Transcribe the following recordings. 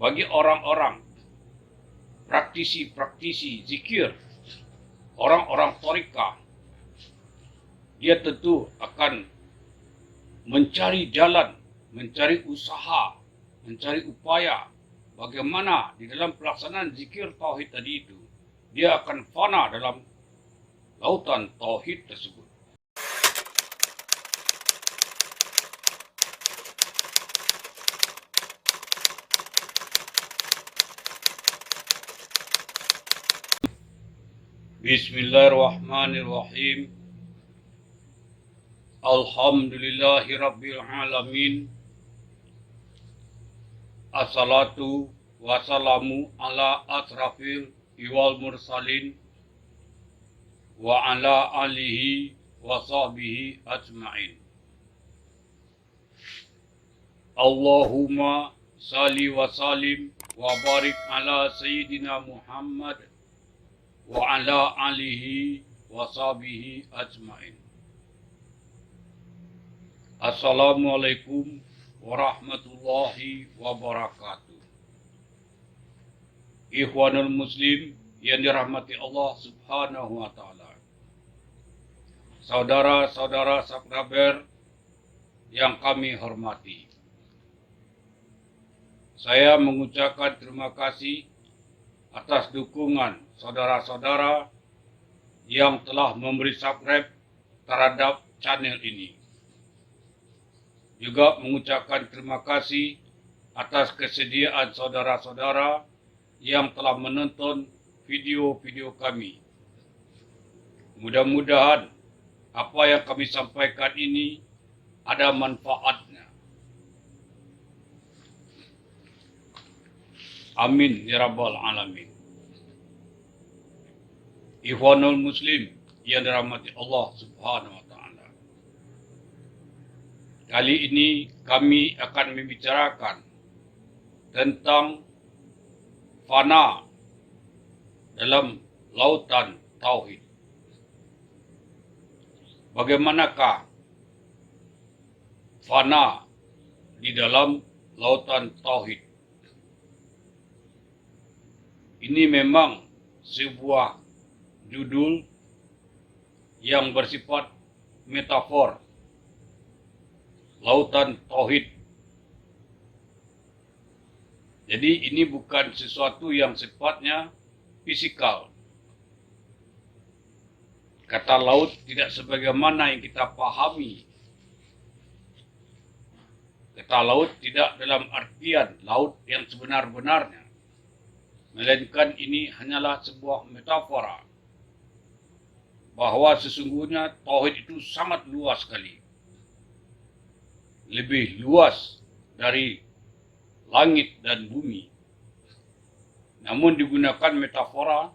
bagi orang-orang praktisi zikir, orang-orang thariqah, dia tentu akan mencari jalan, mencari usaha, mencari upaya bagaimana di dalam pelaksanaan zikir tauhid tadi itu dia akan fana dalam lautan tauhid tersebut. Bismillahirrahmanirrahim. Alhamdulillahi Rabbil Alamin. Assalatu wassalamu ala asrafil iwal mursalin wa ala alihi wa sahbihi ajma'in. Allahumma salli wa salim wa barik ala Sayyidina Muhammad wa ala alihi wa sahbihi ajma'in. Assalamualaikum warahmatullahi wabarakatuh. Ikhwanul Muslim yang dirahmati Allah Subhanahu wa Ta'ala, saudara-saudara sakraber yang kami hormati, saya mengucapkan terima kasih atas dukungan saudara-saudara yang telah memberi subscribe terhadap channel ini. Juga mengucapkan terima kasih atas kesediaan saudara-saudara yang telah menonton video-video kami. Mudah-mudahan apa yang kami sampaikan ini ada manfaatnya. Amin ya rabbal alamin. Ikhwanul Muslim yang dirahmati Allah Subhanahu wa Ta'ala, kali ini kami akan membicarakan tentang fana dalam lautan tauhid. Bagaimanakah fana di dalam lautan tauhid? Ini memang sebuah judul yang bersifat metafor lautan tauhid. Jadi ini bukan sesuatu yang sifatnya fisikal. Kata laut tidak sebagaimana yang kita pahami. Kata laut tidak dalam artian laut yang sebenar-benarnya, melainkan ini hanyalah sebuah metafora bahwa sesungguhnya tauhid itu sangat luas sekali. Lebih luas dari langit dan bumi. Namun digunakan metafora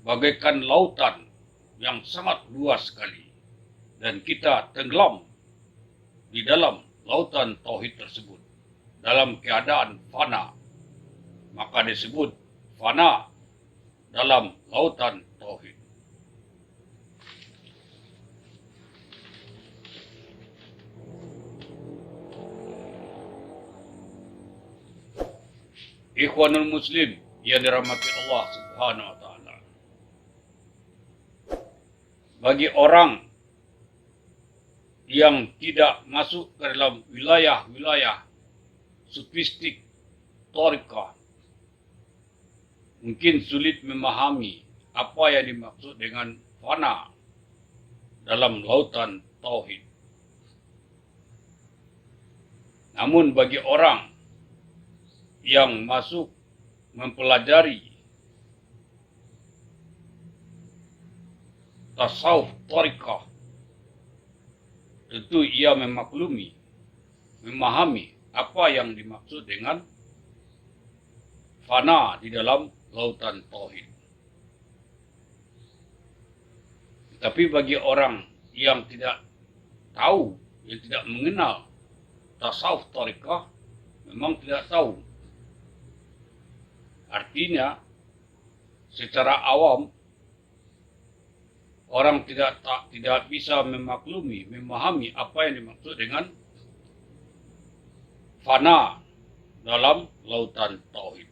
bagaikan lautan yang sangat luas sekali. Dan kita tenggelam di dalam lautan tauhid tersebut dalam keadaan fana. Maka disebut fana dalam lautan tauhid. Ikhwanul Muslim yang dirahmati Allah Subhanahu wa Ta'ala, bagi orang yang tidak masuk ke dalam wilayah-wilayah sufistik thariqah, mungkin sulit memahami apa yang dimaksud dengan fana dalam lautan tauhid. Namun bagi orang yang masuk mempelajari tasawuf thariqah, tentu ia memaklumi, memahami apa yang dimaksud dengan fana di dalam lautan tauhid. Tapi bagi orang yang tidak tahu, yang tidak mengenal tasawuf thariqah, memang tidak tahu. Artinya, secara awam, orang tidak bisa memahami apa yang dimaksud dengan fana dalam lautan tauhid.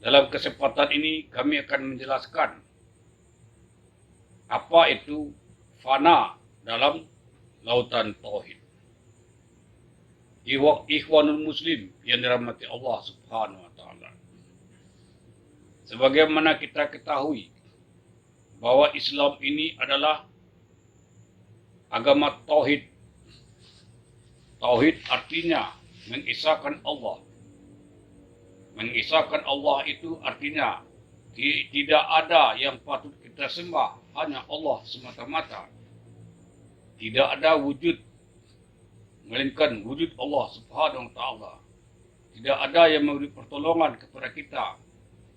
Dalam kesempatan ini kami akan menjelaskan apa itu fana dalam lautan tauhid. Ikhwanul Muslim yang dirahmati Allah Subhanahu wa taala. Sebagaimana kita ketahui bahwa Islam ini adalah agama tauhid. Tauhid artinya mengesahkan Allah. Mengesahkan Allah itu artinya tidak ada yang patut kita sembah, hanya Allah semata-mata. Tidak ada wujud melainkan wujud Allah Subhanahu wa taala. Tidak ada yang memberi pertolongan kepada kita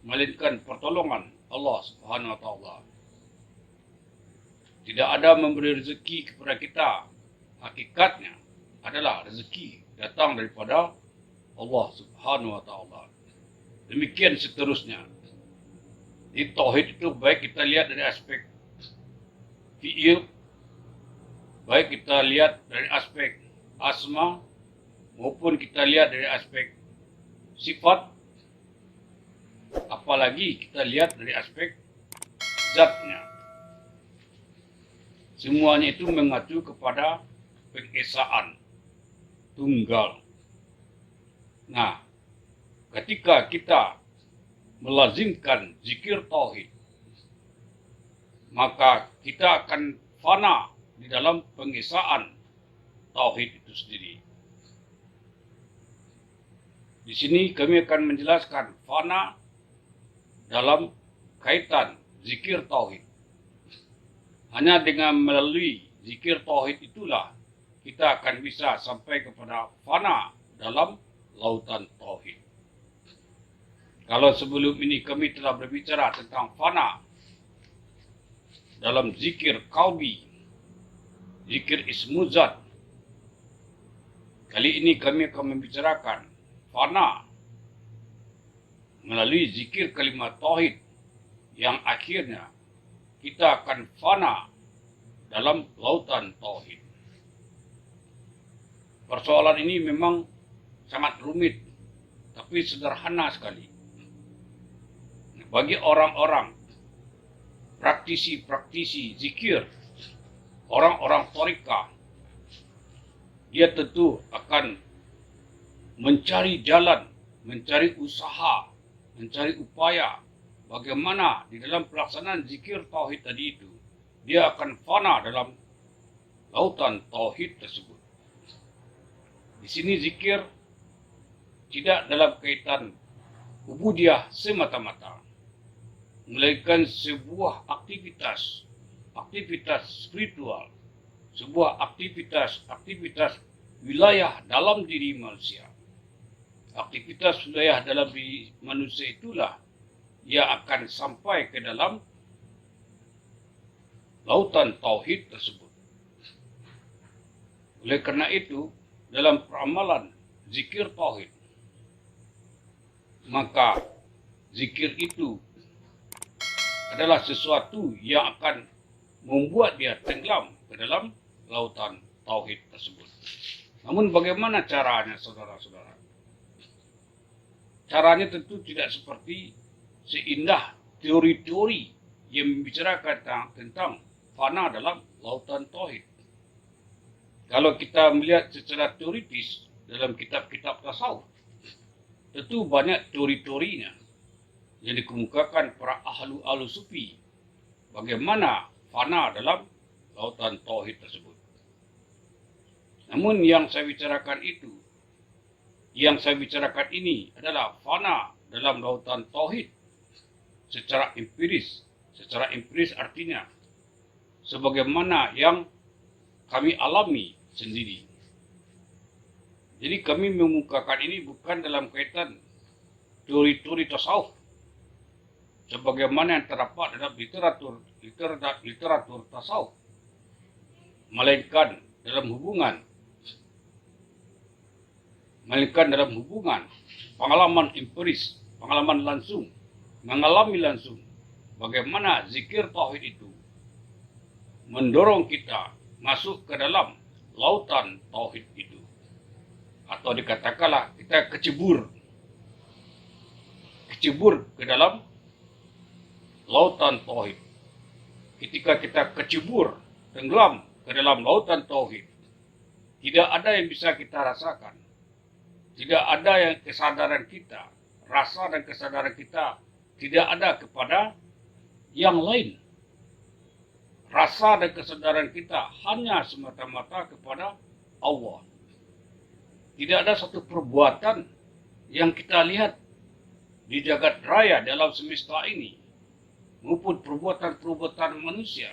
melainkan pertolongan Allah Subhanahu wa taala. Tidak ada memberi rezeki kepada kita, hakikatnya adalah rezeki datang daripada Allah Subhanahu wa taala. Demikian seterusnya. Di tauhid itu baik kita lihat dari aspek fi'il, baik kita lihat dari aspek asma, maupun kita lihat dari aspek sifat, apalagi kita lihat dari aspek zatnya. Semuanya itu mengacu kepada pengesaan tunggal. Nah, ketika kita melazimkan zikir tauhid, maka kita akan fana di dalam pengesaan tauhid itu sendiri. Di sini kami akan menjelaskan fana dalam kaitan zikir tauhid. Hanya dengan melalui zikir tauhid itulah kita akan bisa sampai kepada fana dalam lautan tauhid. Kalau sebelum ini kami telah berbicara tentang fana dalam zikir qalbi, zikir ismuzat, kali ini kami akan membicarakan fana melalui zikir kalimat tauhid yang akhirnya kita akan fana dalam lautan tauhid. Persoalan ini memang sangat rumit, tapi sederhana sekali. Bagi orang-orang praktisi zikir, orang-orang thariqah, dia tentu akan mencari jalan, mencari usaha, mencari upaya bagaimana di dalam pelaksanaan zikir tauhid tadi itu dia akan fana dalam lautan tauhid tersebut. Di sini zikir tidak dalam kaitan ubudiyah semata-mata, melainkan sebuah aktivitas spiritual, sebuah aktivitas wilayah dalam diri manusia. Aktivitas wilayah dalam diri manusia itulah ia akan sampai ke dalam lautan tauhid tersebut. Oleh karena itu, dalam peramalan zikir tauhid, maka zikir itu adalah sesuatu yang akan membuat dia tenggelam ke dalam lautan tauhid tersebut. Namun bagaimana caranya, saudara-saudara? Caranya tentu tidak seperti seindah teori-teori yang membicarakan tentang fana dalam lautan tauhid. Kalau kita melihat secara teoritis dalam kitab-kitab tasawuf, tentu banyak teori-teorinya yang dikemukakan para ahlu sufi bagaimana fana dalam lautan tauhid tersebut. Namun yang saya bicarakan ini adalah fana dalam lautan tauhid secara empiris. Secara empiris artinya sebagaimana yang kami alami sendiri. Jadi kami mengukakan ini bukan dalam kaitan teori-teori tasawuf sebagaimana yang terdapat dalam literatur tasawuf, melainkan dalam hubungan pengalaman empiris, pengalaman langsung, mengalami langsung bagaimana zikir tauhid itu mendorong kita masuk ke dalam lautan tauhid itu. atau dikatakanlah kita kecebur ke dalam lautan tauhid. Ketika kita kecebur, tenggelam ke dalam lautan tauhid, tidak ada yang bisa kita rasakan. Tidak ada yang kesadaran kita, rasa dan kesadaran kita tidak ada kepada yang lain. Rasa dan kesadaran kita hanya semata-mata kepada Allah. Tidak ada satu perbuatan yang kita lihat di jagat raya dalam semesta ini maupun perbuatan-perbuatan manusia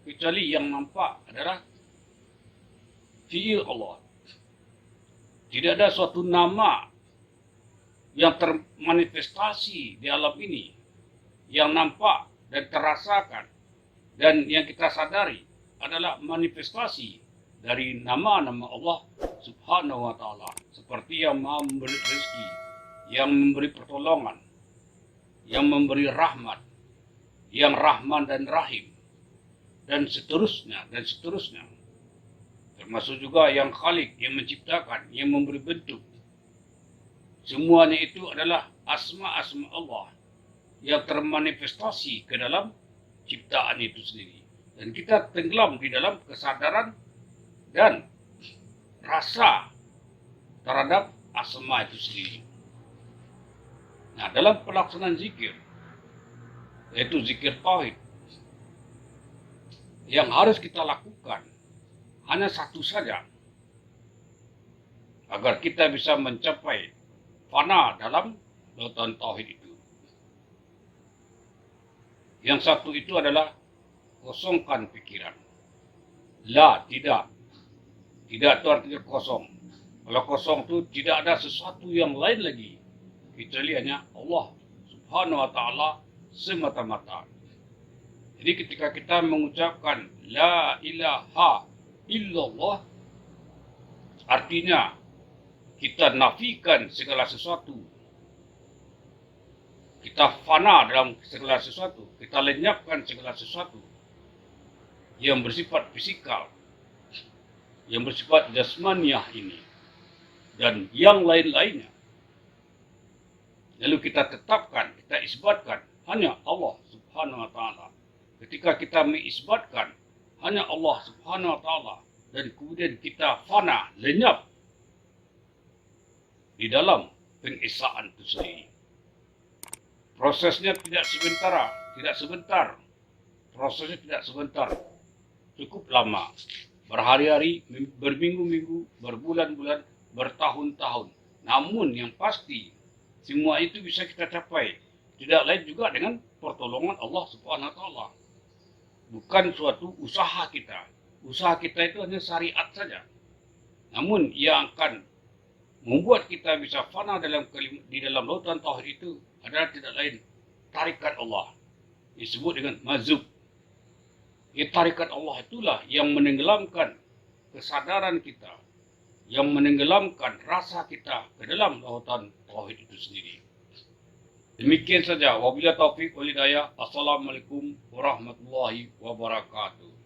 kecuali yang nampak adalah fi'il Allah. Tidak ada suatu nama yang termanifestasi di alam ini yang nampak dan terasakan dan yang kita sadari adalah manifestasi dari nama-nama Allah Subhanahu wa Ta'ala, seperti yang Maha memberi rezeki, yang memberi pertolongan, yang memberi rahmat, yang Rahman dan Rahim, dan seterusnya, termasuk juga yang Khalik, yang menciptakan, yang memberi bentuk. Semuanya itu adalah asma-asma Allah yang termanifestasi ke dalam ciptaan itu sendiri. Dan kita tenggelam di dalam kesadaran dan rasa terhadap asma itu sendiri. Nah, dalam pelaksanaan zikir, yaitu zikir tauhid, yang harus kita lakukan hanya satu saja, agar kita bisa mencapai fana dalam lautan tauhid itu. Yang satu itu adalah kosongkan pikiran. La, tidak. Tidak itu artinya kosong. Kalau kosong itu tidak ada sesuatu yang lain lagi kecuali hanya Allah Subhanahu wa Ta'ala semata-mata. Jadi ketika kita mengucapkan La ilaha illallah, artinya kita nafikan segala sesuatu. Kita fana dalam segala sesuatu. Kita lenyapkan segala sesuatu yang bersifat fisikal, yang bersifat jasmaniah ini, dan yang lain-lainnya. Lalu kita tetapkan, kita isbatkan hanya Allah Subhanahu wa Ta'ala. Ketika kita mengisbatkan hanya Allah Subhanahu wa Ta'ala, dan kemudian kita fana, lenyap di dalam pengesaan itu sendiri. Prosesnya tidak sebentar. Prosesnya tidak sebentar. Cukup lama. Berhari-hari, berminggu-minggu, berbulan-bulan, bertahun-tahun. Namun yang pasti, semua itu bisa kita capai. Tidak lain juga dengan pertolongan Allah Subhanahu wa Ta'ala. Bukan suatu usaha kita. Usaha kita itu hanya syariat saja. Namun yang akan membuat kita bisa fana di dalam lautan tauhid itu adalah tidak lain tarikat Allah. Disebut dengan mazub. Tarikat Allah itulah yang menenggelamkan kesadaran kita, yang menenggelamkan rasa kita ke dalam lautan tauhid itu sendiri. Demikian saja. Wabillahi taufiq wal hidayah. Assalamualaikum warahmatullahi wabarakatuh.